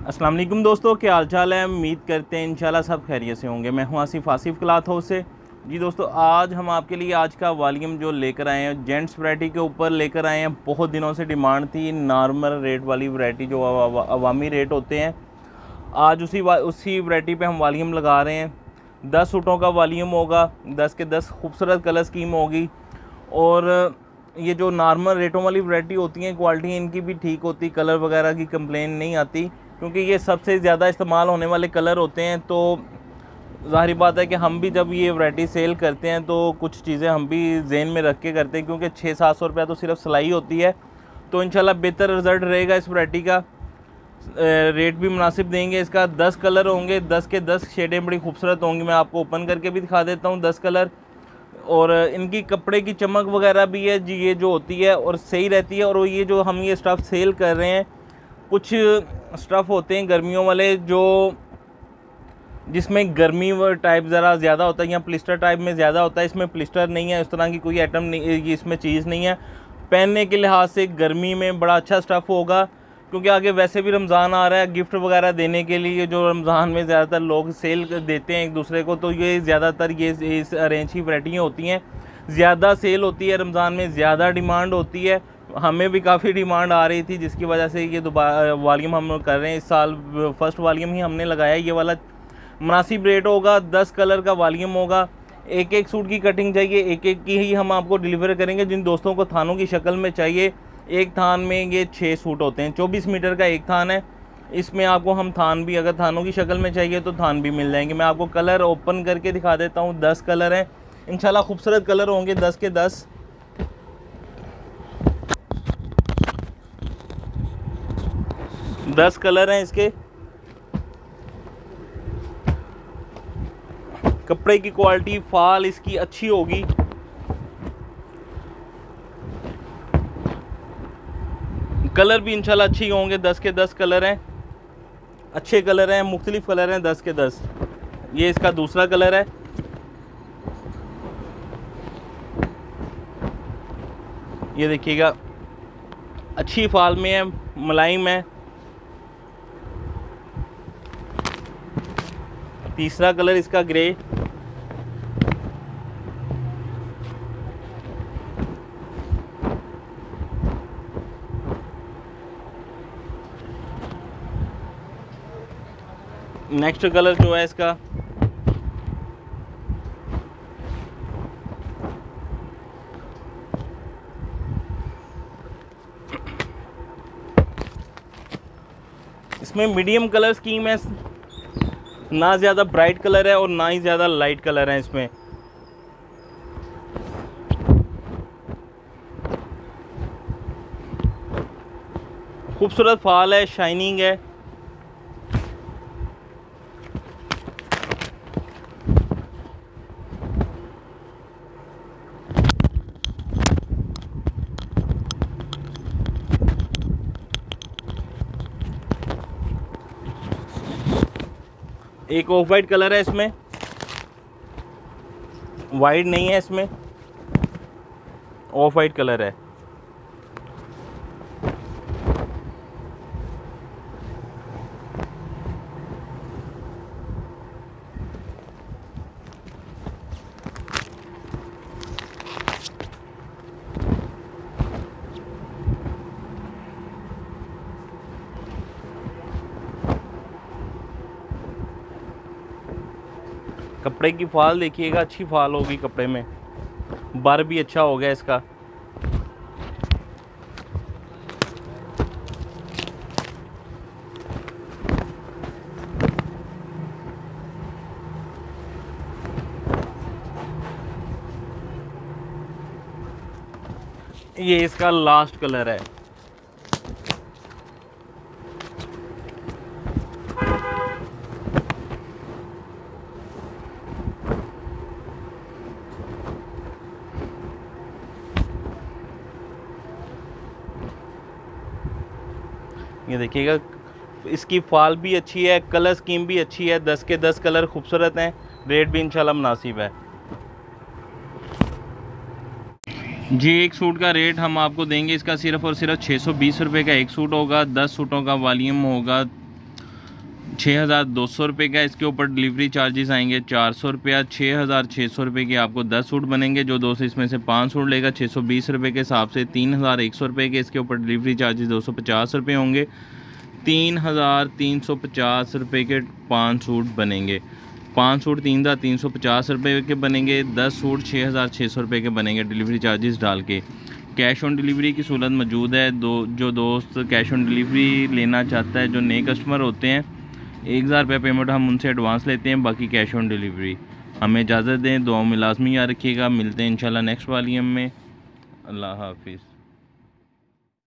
अस्सलाम वालेकुम दोस्तों, क्या हाल चाल है। उम्मीद करते हैं इंशाल्लाह सब खैरियत से होंगे। मैं हूं आसिफ क्लॉथ हाउस से। जी दोस्तों, आज हम आपके लिए आज का वॉल्यूम जो लेकर आए हैं जेंट्स वैरायटी के ऊपर लेकर आए हैं। बहुत दिनों से डिमांड थी नॉर्मल रेट वाली वैरायटी जो अवामी रेट होते हैं। आज उसी वैरायटी पे हम वॉल्यूम लगा रहे हैं। 10 सूटों का वॉल्यूम होगा, 10 के 10 खूबसूरत कलर स्कीम होगी। और ये जो नॉर्मल रेटों वाली वैरायटी होती हैं, क्वालिटी इनकी भी ठीक होती, कलर वगैरह की कंप्लेन नहीं आती, क्योंकि ये सबसे ज़्यादा इस्तेमाल होने वाले कलर होते हैं। तो ज़ाहिर बात है कि हम भी जब ये वैरायटी सेल करते हैं तो कुछ चीज़ें हम भी जेन में रख के करते हैं, क्योंकि 600-700 रुपया तो सिर्फ सिलाई होती है। तो इंशाल्लाह बेहतर रिज़ल्ट रहेगा इस वैरायटी का। रेट भी मुनासिब देंगे। इसका 10 कलर होंगे, 10 के 10 शेडें बड़ी खूबसूरत होंगी। मैं आपको ओपन करके भी दिखा देता हूँ 10 कलर। और इनकी कपड़े की चमक वगैरह भी है जी, ये जो होती है और सही रहती है। और ये जो हम ये स्टफ़ सेल कर रहे हैं, कुछ स्टफ़ होते हैं गर्मियों वाले जो जिसमें गर्मी टाइप ज़रा ज़्यादा होता है या प्लिस्टर टाइप में ज़्यादा होता है। इसमें प्लिस्टर नहीं है, इस तरह की कोई आइटम नहीं, इसमें चीज़ नहीं है। पहनने के लिहाज से गर्मी में बड़ा अच्छा स्टफ़ होगा, क्योंकि आगे वैसे भी रमज़ान आ रहा है। गिफ्ट वगैरह देने के लिए जो रमज़ान में ज़्यादातर लोग सेल देते हैं एक दूसरे को, तो ये ज़्यादातर ये इस रेंज की वैरायटियाँ होती हैं। ज़्यादा सेल होती है रमज़ान में, ज़्यादा डिमांड होती है। हमें भी काफ़ी डिमांड आ रही थी, जिसकी वजह से ये दोबारा वॉल्यूम हम कर रहे हैं। इस साल फर्स्ट वॉल्यूम ही हमने लगाया। ये वाला मुनासिब रेट होगा, 10 कलर का वॉल्यूम होगा। एक एक सूट की कटिंग चाहिए, एक एक की ही हम आपको डिलीवर करेंगे। जिन दोस्तों को थानों की शक्ल में चाहिए, एक थान में ये 6 सूट होते हैं। 24 मीटर का एक थान है। इसमें आपको हम थान भी, अगर थानों की शक्ल में चाहिए तो थान भी मिल जाएंगे। मैं आपको कलर ओपन करके दिखा देता हूँ। 10 कलर हैं, इंशाल्लाह खूबसूरत कलर होंगे। 10 के 10 10 कलर हैं इसके। कपड़े की क्वालिटी, फाल इसकी अच्छी होगी। कलर भी इंशाल्लाह अच्छी होंगे। 10 के 10 कलर हैं, अच्छे कलर हैं, मुख्तलिफ कलर हैं। 10 के 10 ये इसका दूसरा कलर है। ये देखिएगा, अच्छी फाल में है, मुलायम है। तीसरा कलर इसका ग्रे। नेक्स्ट कलर जो है इसका इसमें मीडियम कलर स्कीम है, ना ज़्यादा ब्राइट कलर है और ना ही ज़्यादा लाइट कलर है। इसमें खूबसूरत फाल है, शाइनिंग है। एक ऑफ वाइट कलर है इसमें, वाइट नहीं है, इसमें ऑफ वाइट कलर है। कपड़े की फाल देखिएगा, अच्छी फाल होगी कपड़े में। बर भी अच्छा हो गया इसका। ये इसका लास्ट कलर है। ये देखिएगा, इसकी फाल भी अच्छी है, कलर स्कीम भी अच्छी है। 10 के 10 कलर खूबसूरत हैं। रेट भी इंशाल्लाह मुनासिब है जी। एक सूट का रेट हम आपको देंगे इसका सिर्फ़ और सिर्फ 620 रुपये का एक सूट होगा। 10 सूटों का वॉल्यूम होगा। 6,200 रुपये का इसके ऊपर डिलीवरी चार्जेस आएंगे 400 रुपया। 6,600 रुपये के आपको 10 सूट बनेंगे। जो दोस्त इसमें से 5 सूट लेगा 620 रुपये के हिसाब से 3,100 रुपये के इसके ऊपर डिलीवरी चार्जेस 250 रुपये होंगे। 3,350 रुपये के 5 सूट बनेंगे। 5 सूट 3,350 रुपये के बनेंगे। 10 सूट 6,600 रुपये के बनेंगे डिलीवरी चार्जेस डाल के। कैश ऑन डिलीवरी की सहूलत मौजूद है। जो दोस्त कैश ऑन डिलीवरी लेना चाहता है, जो नए कस्टमर होते हैं, 1,000 रुपये पेमेंट हम उनसे एडवांस लेते हैं, बाकी कैश ऑन डिलीवरी। हमें इजाज़त दें, दुआओं में लाजमी याद रखिएगा। मिलते हैं इंशाल्लाह नेक्स्ट वॉल्यूम में। अल्लाह हाफिज़।